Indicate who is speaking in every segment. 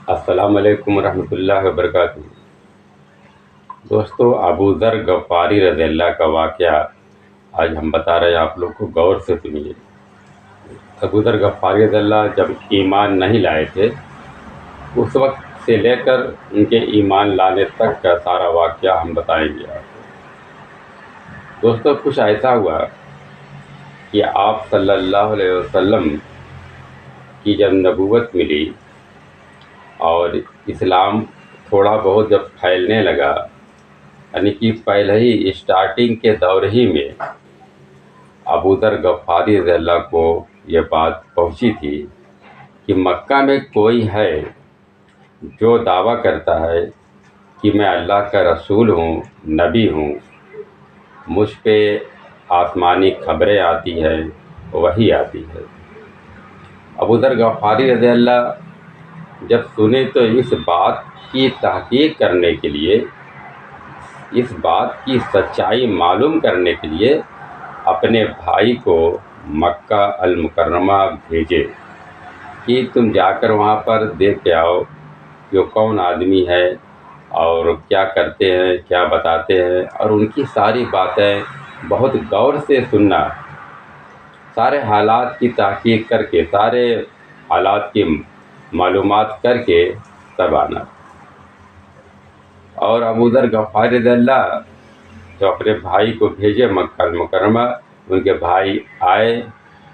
Speaker 1: السلام علیکم ورحمۃ اللہ وبرکاتہ۔ دوستو، ابو ذر غفاری رضی اللہ کا واقعہ آج ہم بتا رہے ہیں، آپ لوگ کو غور سے سنیے۔ ابو ذر غفاری رضی اللہ جب ایمان نہیں لائے تھے، اس وقت سے لے کر ان کے ایمان لانے تک کا سارا واقعہ ہم بتائیں گے آپ کو۔ دوستو، کچھ ایسا ہوا کہ آپ صلی اللہ علیہ وسلم کی جب نبوت ملی اور اسلام تھوڑا بہت جب پھیلنے لگا، یعنی کہ پہلے ہی اسٹارٹنگ کے دور ہی میں ابو ذر غفاری رضی اللہ کو یہ بات پہنچی تھی کہ مکہ میں کوئی ہے جو دعویٰ کرتا ہے کہ میں اللہ کا رسول ہوں، نبی ہوں، مجھ پہ آسمانی خبریں آتی ہے، وحی آتی ہے۔ ابو ذر غفاری رضی اللہ جب سنے تو اس بات کی تحقیق کرنے کے لیے، اس بات کی سچائی معلوم کرنے کے لیے اپنے بھائی کو مکہ المکرمہ بھیجے کہ تم جا کر وہاں پر دیکھ کے آؤ کہ وہ کون آدمی ہے اور کیا کرتے ہیں، کیا بتاتے ہیں، اور ان کی ساری باتیں بہت غور سے سننا، سارے حالات کی تحقیق کر کے، سارے حالات کی معلومات کر کے تب آنا۔ اور ابو ذر غفاری رضی اللہ جو اپنے بھائی کو بھیجے مکہ المکرمہ، ان کے بھائی آئے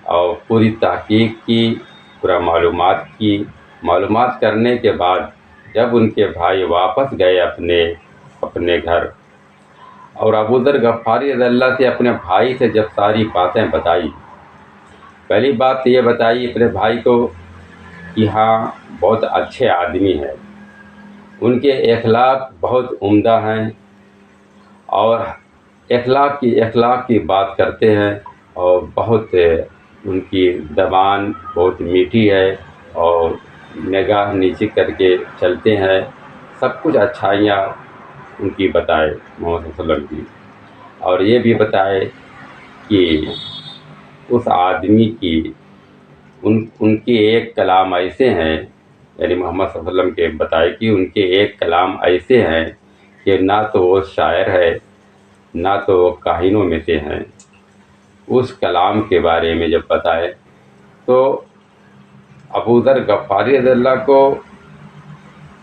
Speaker 1: اور پوری تحقیق کی، پورا معلومات کرنے کے بعد جب ان کے بھائی واپس گئے اپنے گھر، اور ابو ذر غفاری رضی اللہ سے اپنے بھائی سے جب ساری باتیں بتائی، پہلی بات یہ بتائی اپنے بھائی کو کہ ہاں بہت اچھے آدمی ہیں، ان کے اخلاق بہت عمدہ ہیں، اور اخلاق کی بات کرتے ہیں، اور بہت ان کی زبان بہت میٹھی ہے، اور نگاہ نیچی کر کے چلتے ہیں، سب کچھ اچھائیاں ان کی بتائے محمد صلی اللہ علیہ وسلم کی۔ اور یہ بھی بتائے کہ اس آدمی کی ان کے ایک کلام ایسے ہیں، یعنی محمد صلی اللہ علیہ وسلم کے بتائے کہ ان کے ایک کلام ایسے ہیں کہ نہ تو وہ شاعر ہے، نہ تو وہ کاہنوں میں سے ہیں۔ اس کلام کے بارے میں جب بتائے تو ابو ذر غفاری رضی اللہ کو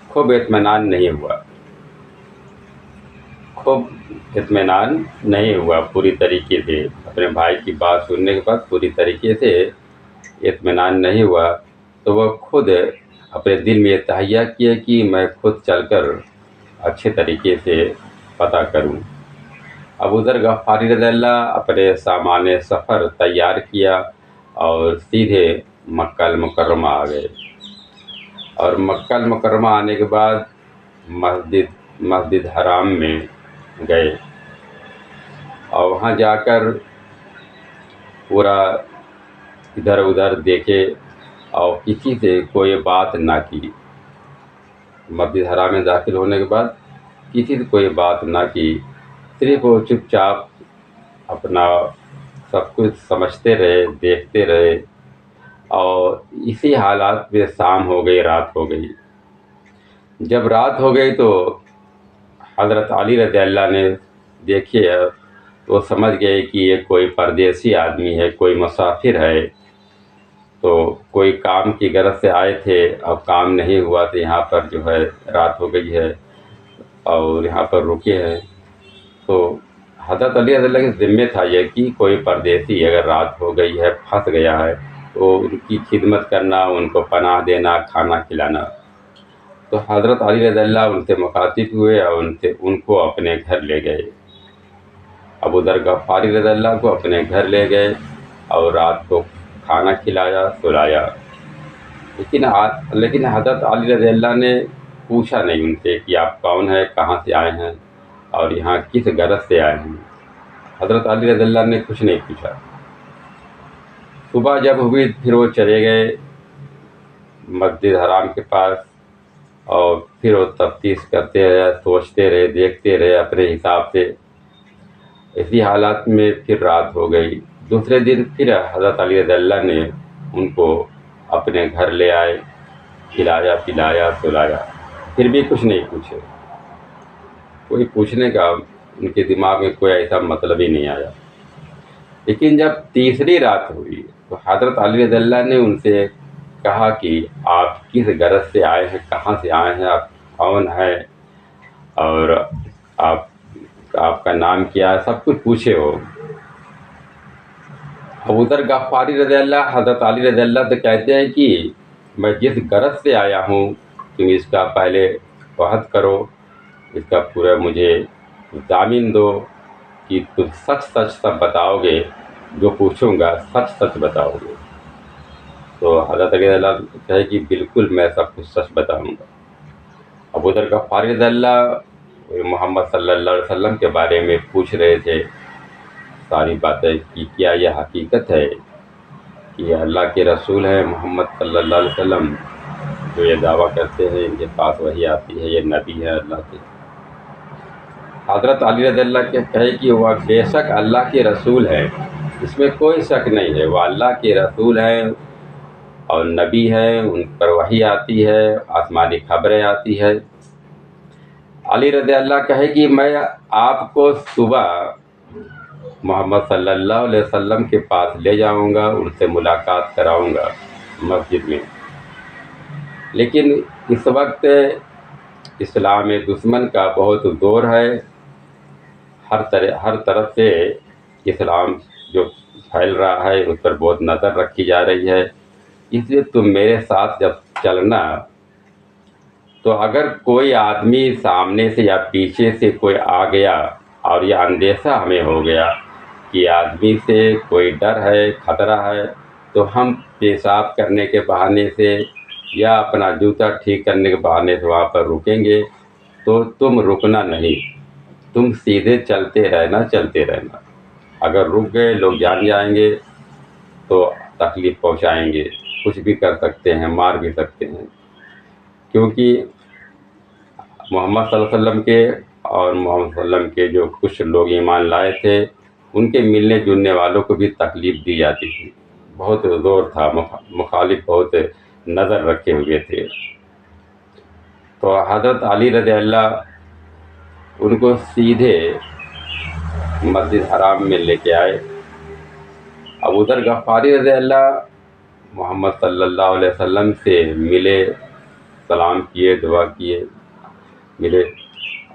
Speaker 1: خوب اطمینان نہیں ہوا پوری طریقے سے، اپنے بھائی کی بات سننے کے بعد پوری طریقے سے اطمینان نہیں ہوا، تو وہ خود اپنے دل میں یہ تہیہ کیا کہ میں خود چل کر اچھے طریقے سے پتہ کروں۔ ابو ذر غفاری رضی اللہ اپنے سامان سفر تیار کیا اور سیدھے مکہ المکرمہ آ گئے، اور مکہ المکرمہ آنے کے بعد مسجد حرام میں گئے، اور وہاں جا کر پورا ادھر ادھر دیکھے اور کسی سے کوئی بات نہ کی۔ مسجد حرام میں داخل ہونے کے بعد کسی سے کوئی بات نہ کی، صرف وہ چپ چاپ اپنا سب کچھ سمجھتے رہے، دیکھتے رہے، اور اسی حالات میں شام ہو گئی، رات ہو گئی۔ جب رات ہو گئی تو حضرت علی رضی اللہ نے دیکھے، وہ سمجھ گئے کہ یہ کوئی پردیسی آدمی ہے، کوئی مسافر ہے، تو کوئی کام کی غرض سے آئے تھے، اب کام نہیں ہوا تو یہاں پر جو ہے رات ہو گئی ہے اور یہاں پر رکے ہیں۔ تو حضرت علی رضی اللہ کے ذمہ تھا یہ کہ کوئی پردیسی اگر رات ہو گئی ہے، پھنس گیا ہے، تو ان کی خدمت کرنا، ان کو پناہ دینا، کھانا کھلانا۔ تو حضرت علی رضی اللہ ان سے مخاطب ہوئے اور ان کو اپنے گھر لے گئے، ابو ذر غفاری رضی اللہ کو اپنے گھر لے گئے اور رات کو کھانا کھلایا، سلایا۔ لیکن حضرت علی رضی اللہ نے پوچھا نہیں ان سے کہ آپ کون ہیں، کہاں سے آئے ہیں، اور یہاں کس غرض سے آئے ہیں۔ حضرت علی رضی اللہ نے کچھ نہیں پوچھا۔ صبح جب ہوئی پھر وہ چلے گئے مسجد حرام کے پاس، اور پھر وہ تفتیش کرتے رہے، سوچتے رہے، دیکھتے رہے اپنے حساب سے۔ اسی حالات میں پھر رات ہو گئی۔ دوسرے دن پھر حضرت علی رضی اللہ نے ان کو اپنے گھر لے آئے، کھلایا پلایا سلایا، پھر بھی کچھ نہیں پوچھے، کوئی پوچھنے کا ان کے دماغ میں کوئی ایسا مطلب ہی نہیں آیا۔ لیکن جب تیسری رات ہوئی تو حضرت علی رضی اللہ نے ان سے کہا کہ آپ کس غرض سے آئے ہیں، کہاں سے آئے ہیں، آپ کون ہیں، اور آپ آپ کا نام کیا ہے، سب کچھ پوچھے ہو۔ ابو ذر غفاری رضی اللہ حضرت علی رضی اللہ سے کہتے ہیں کہ میں جس غرض سے آیا ہوں تم اس کا پہلے وعد کرو، اس کا پورا مجھے ضامن دو کہ تم سچ سچ سب بتاؤ گے، جو پوچھوں گا سچ سچ بتاؤ گے۔ تو حضرت علی رضی اللہ کہے کہ بالکل میں سب کچھ سچ بتاؤں گا۔ ابو ذر غفاری رضی اللہ محمد صلی اللہ علیہ وسلم کے بارے میں پوچھ رہے تھے ساری باتیں کہ کیا یہ حقیقت ہے کہ یہ اللہ کے رسول ہیں محمد صلی اللہ علیہ وسلم، جو یہ دعویٰ کرتے ہیں ان کے پاس وحی آتی ہے، یہ نبی ہے اللہ کے۔ حضرت علی رضی اللہ کے کہے کہ وہ بے شک اللہ کے رسول ہیں، اس میں کوئی شک نہیں ہے، وہ اللہ کے رسول ہیں اور نبی ہیں، ان پر وحی آتی ہے، آسمانی خبریں آتی ہے۔ علی رضی اللہ کہے کہ میں آپ کو صبح محمد صلی اللہ علیہ وسلم کے پاس لے جاؤں گا، ان سے ملاقات کراؤں گا مسجد میں۔ لیکن اس وقت اسلام دشمن کا بہت زور ہے، ہر طرف سے اسلام جو پھیل رہا ہے اس پر بہت نظر رکھی جا رہی ہے، اس لیے تم میرے ساتھ جب چلنا تو اگر کوئی آدمی سامنے سے یا پیچھے سے کوئی آ گیا اور یہ اندیشہ ہمیں ہو گیا کہ آدمی سے کوئی ڈر ہے، خطرہ ہے، تو ہم پیشاب کرنے کے بہانے سے یا اپنا جوتا ٹھیک کرنے کے بہانے سے وہاں پر رکیں گے، تو تم رکنا نہیں، تم سیدھے چلتے رہنا۔ اگر رک گئے لوگ جان جائیں گے تو تکلیف پہنچائیں گے، کچھ بھی کر سکتے ہیں، مار بھی سکتے ہیں، کیونکہ محمد صلی اللہ علیہ وسلم کے اور محمد صلی اللہ علیہ وسلم کے جو کچھ لوگ ایمان لائے تھے ان کے ملنے جلنے والوں کو بھی تکلیف دی جاتی تھی، بہت زور تھا، مخالف بہت نظر رکھے ہوئے تھے۔ تو حضرت علی رضی اللہ ان کو سیدھے مسجد حرام میں لے کے آئے۔ ابو ذر غفاری رضی اللہ محمد صلی اللہ علیہ وسلم سے ملے، سلام کیے، دعا کیے، ملے،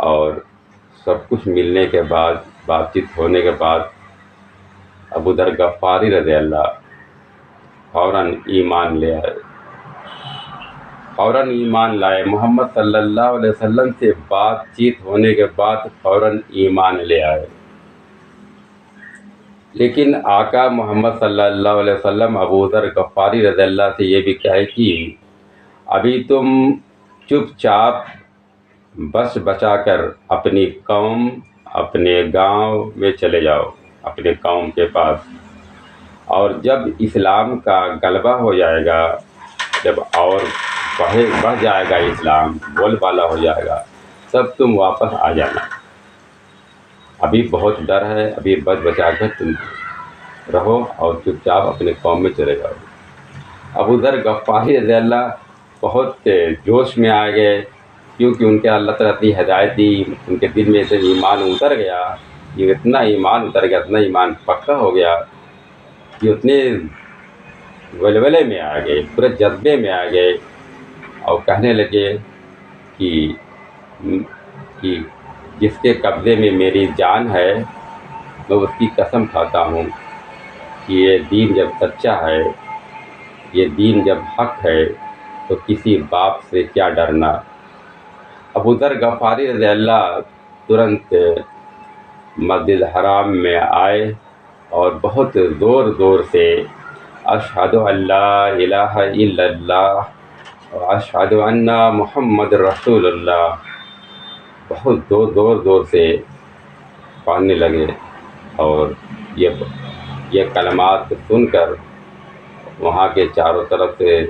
Speaker 1: اور سب کچھ ملنے کے بعد، بات چیت ہونے کے بعد ابو ذر غفاری رضی اللہ فوراً ایمان لے آئے، فوراً ایمان لائے، محمد صلی اللہ علیہ وسلم سے بات چیت ہونے کے بعد فوراً ایمان لے آئے۔ لیکن آقا محمد صلی اللہ علیہ وسلم ابو ذر غفاری رضی اللہ سے یہ بھی کہے کہ ابھی تم چپ چاپ بس بچا کر اپنی قوم، اپنے گاؤں میں چلے جاؤ، اپنے قوم کے پاس، اور جب اسلام کا غلبہ ہو جائے گا، جب اور بڑھ جائے گا اسلام، بول بالا ہو جائے گا، تب تم واپس آ جانا، ابھی بہت ڈر ہے، ابھی بچ بچا کر تم رہو اور چپ چاپ اپنے قوم میں چلے جاؤ۔ ابو ذر غفاری رضی اللہ بہت جوش میں آ گئے، کیونکہ ان کے اللہ تعالیٰ کی ہدایت دی، ان کے دل میں سے ایمان اتر گیا، یہ اتنا ایمان اتر گیا، اتنا ایمان پکا ہو گیا کہ اتنے ولولے میں آ گئے، پورے جذبے میں آ گئے، اور کہنے لگے کہ جس کے قبضے میں میری جان ہے میں اس کی قسم کھاتا ہوں کہ یہ دین جب سچا ہے، یہ دین جب حق ہے تو کسی باپ سے کیا ڈرنا۔ ابو ذر غفاری رضی اللہ ترنت مسجد حرام میں آئے اور بہت زور زور سے اشہد ان لا الہ الا اللہ و اشہد ان محمد رسول اللہ بہت زور زور سے پڑھنے لگے، اور یہ کلمات سن کر وہاں کے چاروں طرف سے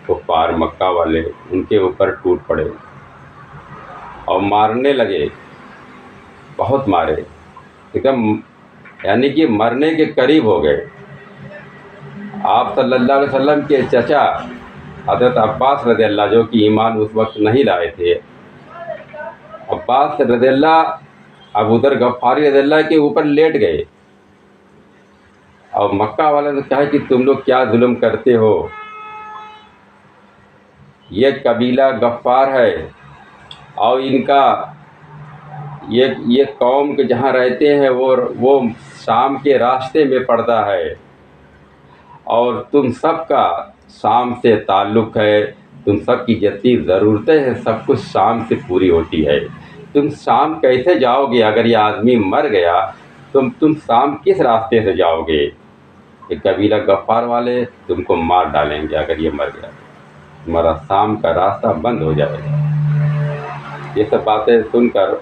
Speaker 1: کفار مکہ والے ان کے اوپر ٹوٹ پڑے اور مارنے لگے، بہت مارے، ایک دم یعنی کہ مرنے کے قریب ہو گئے۔ آپ صلی اللہ علیہ وسلم کے چچا حضرت عباس رضی اللہ جو کہ ایمان اس وقت نہیں لائے تھے، عباس رضی اللہ ابو ذر غفاری رضی اللہ کے اوپر لیٹ گئے اور مکہ والے نے کہا کہ تم لوگ کیا ظلم کرتے ہو، یہ قبیلہ غفار ہے اور ان کا یہ قوم کے جہاں رہتے ہیں وہ شام کے راستے میں پڑتا ہے، اور تم سب کا شام سے تعلق ہے، تم سب کی جتنی ضرورتیں ہیں سب کچھ شام سے پوری ہوتی ہے، تم شام کیسے جاؤ گے؟ اگر یہ آدمی مر گیا تم شام کس راستے سے جاؤ گے؟ یہ قبیلہ غفار والے تم کو مار ڈالیں گے اگر یہ مر گیا، تمہارا شام کا راستہ بند ہو جائے گا۔ یہ سب باتیں سن کر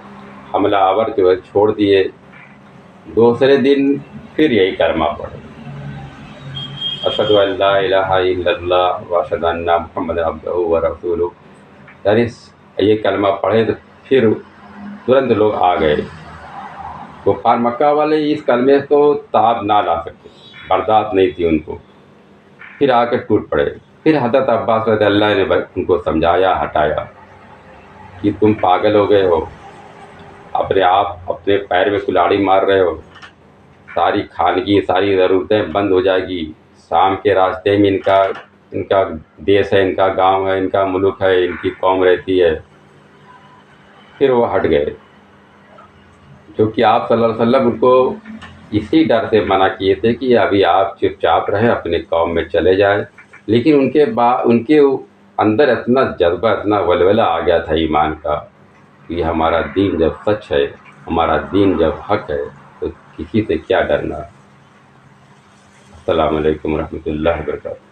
Speaker 1: حملہ آور جو ہے چھوڑ دیے۔ دوسرے دن پھر یہی کلمہ پڑھے، اشہد ان لا الہ الا اللہ واشہد ان محمد عبدہ ورسولہ، یعنی یہ کلمہ پڑھے تو پھر ترنت لوگ آ گئے۔ کفار مکہ والے اس کلمے کو تاب نہ لا سکتے، برداشت نہیں تھی ان کو، پھر آ کے ٹوٹ پڑے۔ پھر حضرت عباس رضی اللہ نے ان کو سمجھایا، ہٹایا کہ تم پاگل ہو گئے ہو، اپنے پیر میں کلاڑی مار رہے ہو، ساری خانگی ساری ضرورتیں بند ہو جائے گی، شام کے راستے میں ان کا دیس ہے، ان کا گاؤں ہے، ان کا ملک ہے، ان کی قوم رہتی ہے۔ پھر وہ ہٹ گئے، کیونکہ آپ صلی اللہ علیہ وسلم ان کو اسی ڈر سے منع کیے تھے کہ ابھی آپ چپ چاپ رہیں، اپنے قوم میں چلے جائیں، لیکن ان کے اندر اتنا جذبہ اتنا ولولہ آ گیا تھا ایمان کا کہ ہمارا دین جب سچ ہے، ہمارا دین جب حق ہے تو کسی سے کیا ڈرنا۔ السلام علیکم ورحمۃ اللہ وبرکاتہ۔